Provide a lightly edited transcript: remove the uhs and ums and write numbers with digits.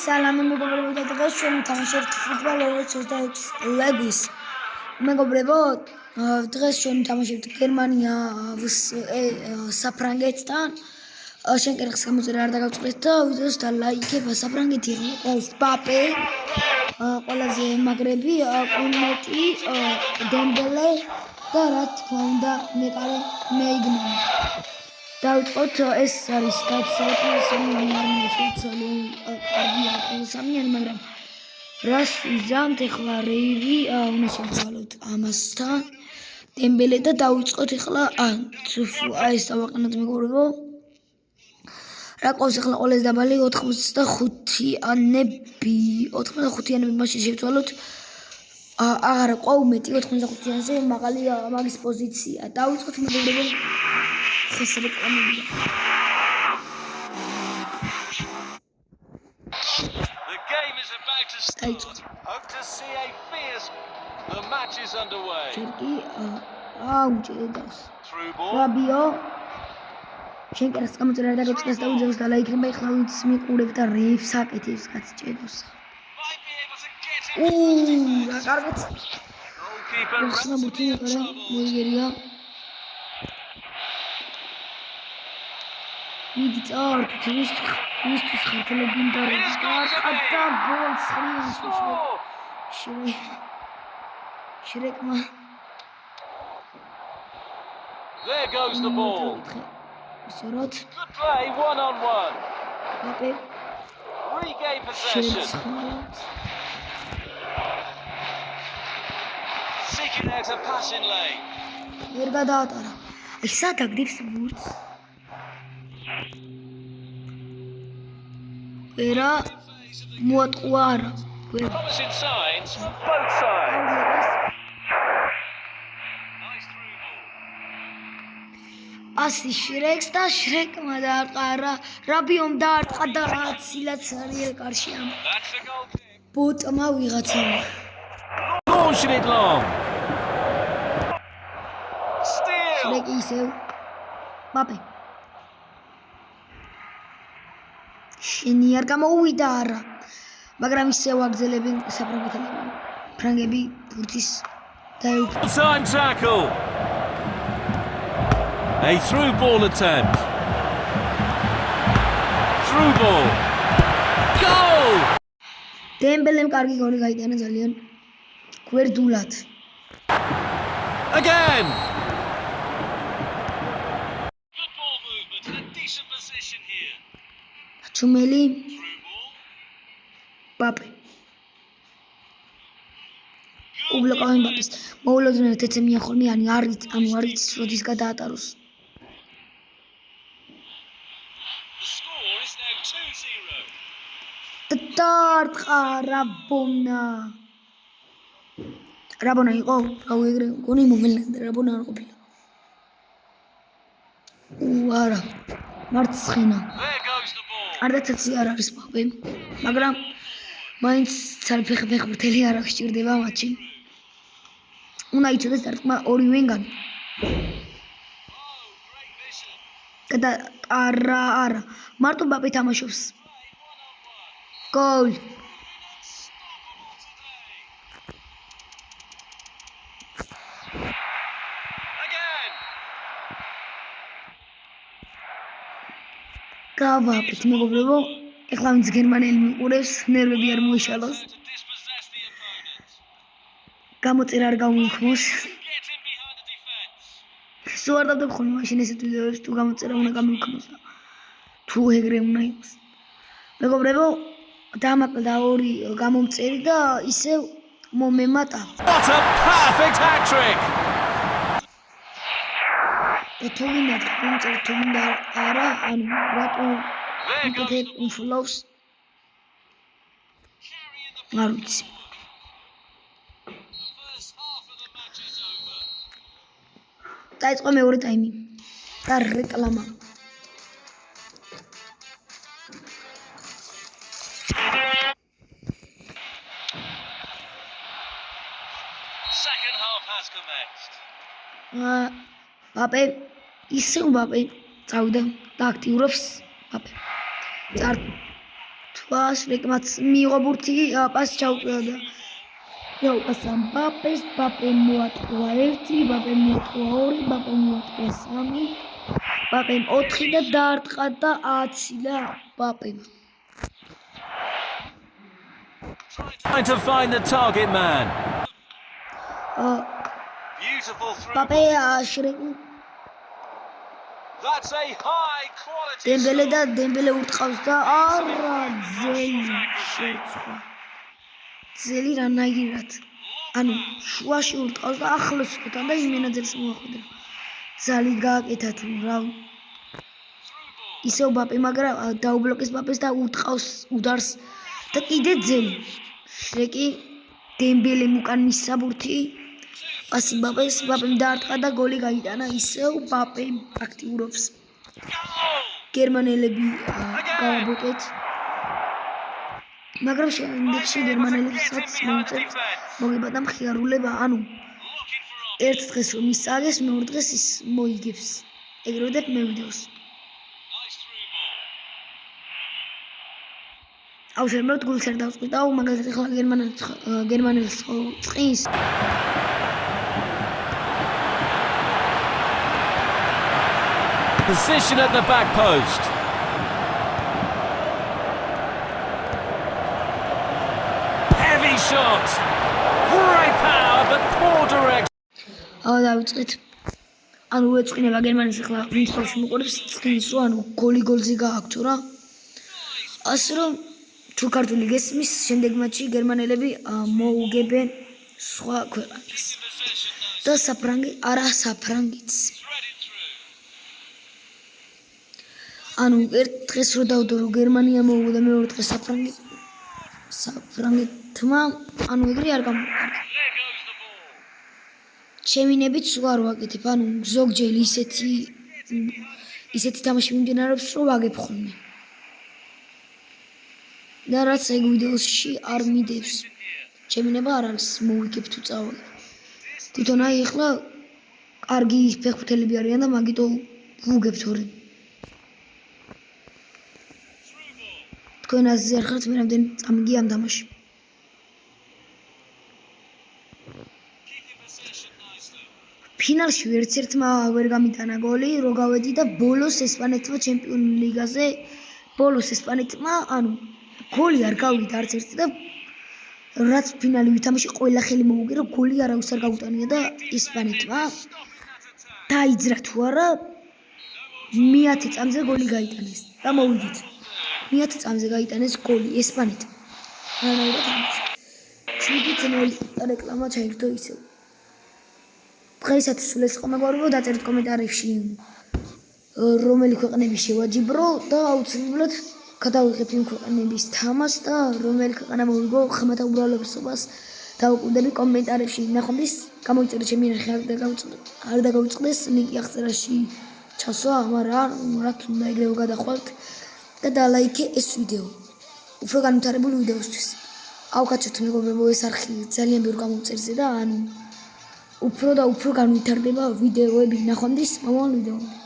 სალამი მეგობრებო და დღეს ჩვენ ვთამაშებთ ფუტბოლ 2026 ლეგის. მეგობრებო, დღეს ჩვენ ვთამაშებთ გერმანიას საფრანგეთთან. შენ კერხს გამოწერა არ დაგავწყდეთ და ვიდეოს და ლაიქება. საფრანგეთი ყავს პაპე, ყველაზე მაგრები, კონეტი, დემბელე და რა თქმა უნდა მეიგნანი. დავიწყოთ, ეს არის დაცოცებული სამიანი, მაგრამ რას ვიზამთ ახლა რეივი უნდა შევცვალოთ ამასთან დემბელე და დავიწყოთ ახლა ეს დავაყენოთ მეგობრებო. რა ყავს ახლა ყველაზე დაბალი 85-იანები, 85-იანები მაშინ შევცვალოთ. აღარ ყავ მეტი 85-იანზე მაღალი მაგის პოზიცია. დავიწყოთ მეგობრებო. The game is about to start. Hope to see a fierce. The match is underway. Through ball. Rabio. შენ კერს გამოწერა და გწეს და ვიდეოს და ლაიქება ახლა ვიც მიყურებ და რეიფს აკეთებს კაც ჭედოს. რა კარგად. Goalkeeper. მოიგერია. მიდი წავარდით ვისთვის ხარჯლებინდარი და გოლს შრეკმა. There goes the ball. Good play, 1-on-1. Papa. Regain possession. Seeking out a passing lane. ვერ გადაატარა. აი სად აგდებს ბურთს? Era მოატყუა არა. Promising signs from both sides. Nice through ball. Asi შრეკს და შრეკმა დაარტყა. რაბიომ დაარტყა და რაცილაც არის კარში ამ. That's a goal kick. ბოტმა ვიღაცამ. Launching it long. Steal. შრეკი ისევ. Papa. შენი არ გამოუვიდა არა, მაგრამ ისევ აგზელებენ საფრანგეთელები. ფრანგები ბურთის დაეუფლნენ. Time tackle. A through ball attempt. Through ball. Goal! დემბელემ კარგი გოლი გაიტანა ძალიან გვერდულად. Again. Good ball movement and a decent position here. ჩუმელი პაპე უბლოკავენ პაპეს მოულოდნელ თეცემიან ხოლმე არის როდის გადაატაროს. The score is now 2-0. დაარტყა რაბონა იყო ეგრე გონი მომელანდა რაბონა არ ყოფილა. არა მარცხენა არდაცაცი არ არის პაპე, მაგრამ მაინც ცალფეხბურთელი არ აღჭირდება მატჩი. უნდა იცოდეს დარტყმა ორივენგან. არა, მარტო პაპე თამაშობს. გოლ. გავაპეთ მეგობრებო, ეხლა ვინც გერმანელი მიყურებს, ნერვები არ მოიშალოს. გამოწერა არ გამოიქმოს. სულ არ დავდებ ხოლმე მაშინ ესეთ ვიდეოებს თუ გამოწერა უნდა გამოიქმოს და თუ ეგრე უნდა იყოს. მეგობრებო, დამაკლდა ორი გამომწერი და ისევ მომემატა. What a perfect hat-trick! Etolina თუმცა არა ან რატო მეთე ინფლოს არ ვიცი. დაიწყო მეორე ტაიმი და რეკლამა. Second half has commenced. Papa, ისე პაპე წავიდა და აქტიურობს პაპე. შუა შრეკმაც მიიღო ბურთი პასი ჩაუწოდა და გაუპასა მბაპეს, მბაპემ მოატყუა 1, მბაპემ მოატყუა 2, მბაპემ მოატყუა 3, მბაპემ 4 და დაარტყა და აცილა მბაპემ. Trying to find the target man. Beautiful through. მბაპე შრეკი That's a high quality. დემბელე ურტყავს და არა ძელი შეცვა. ძელი რანაირად. ანუ შუაში ურტყავს და ახლოს ხოთან და იმენაძელს მოახვდა. ძალი გააკეთა თუ რა. ისევ მბაპე მაგრამ დაუბლოკეს მბაპეს და ურტყავს უდარს და კიდე ძელი. შრეკი დემბელემ უკან მისცა ბურთი. პასი მბაპეს, მბაპემ დაარტყა და გოლი გაიტანა. ისევ მბაპე აქტიურობს. გერმანელები გავაბოკეთ. მაგრამ შემდეგში გერმანელებსაც მოუწევთ მოგება და მხიარულება, ანუ ერთ დღეს რომ ისწავლეს, მეორე დღეს ის მოიგებს. ეგრევე და მე ვიდეოს. აუ შემდგომ გულს არ დავწყვიტავ, მაგალითად ახლა გერმანელს წყის. Position at the back post. Heavy shot. Great power, but poor direction. აუ დავიწყეთ. ანუ ეწყინება გერმანელს ახლა ვინც ხალხი მოყურებს წყის რომ ანუ გოლზე გააქვთ რა. ასე რომ თუ ქართული გესმის შემდეგ მატჩში გერმანელები მოუგებენ სხვა ქვეყანას. და საფრანგეთს. ანუ ერთ დღეს რო დავდო რომ გერმანია მოუგო და მეორე დღეს საფრანგეთმა ანუ ეგრე არ გამოვიდა. ჩემინებით სულ არ ვაკეთებ, ანუ ზოგჯერ ისეთი თამაში მიმდინარეობს რომ ვაგებ ხოლმე. და რაც ეგ ვიდეოში არ მიდევს. ჩემინება არ არის მოვიგებ თუ წავაგებ. თვითონ აი ახლა კარგი ფეხბურთელები არიან და მაგიტო ვუგებთ ორი. თქვენ აზზე არ ხართ, მე რამდენი წამიგი ამ თამაში. ფინალში ვერცერთმა ვერ გამიტანა გოლი, რო გავედი და ბოლოს ესპანეთმა ჩემპიონი ლიგაზე, ანუ გოლი არ გავიდა არც ერთი და რაც ფინალი ვითამაში ყველა ხელი მოუგე რომ გოლი არავის არ გაუტანია და ესპანეთმა დაიძრა თუ არა 100 წამზე გოლი გაიტანეს და მოვიდით 100 წამზე გაიტანეს გოლი ესპანეთმა. რანაირად ამბობს 7-0 რეკლამა ჩაირთო ისევ. დღეისათვის სულ ეს იყო მეგობრებო, დაწერთ კომენტარებში რომელი ქვეყნები შევაჯიბრო და აუცილებლად გადავიღებ იმ ქვეყნების თამას და რომელი ქვეყანა მოვიგო ხმათა უბრალობასობას დავუკვირდები კომენტარებში. ნახვამდის გამოიწერე ჩემი არხი არ დაგავიწყდეს, ლინკი აღწერაში ჩასვა, მაგრამ რაც უნდა ეგრევე გადახვალთ და დალაიქე ეს ვიდეო. უფრო განვითარებული ვიდეოსთვის. ავკაცოთ მეგობრებო ეს არხი ძალიან ბევრ გამომწერზე და ანუ უფრო და უფრო განვითარდება ვიდეოები. ნახვამდის მომავალ ვიდეომდე.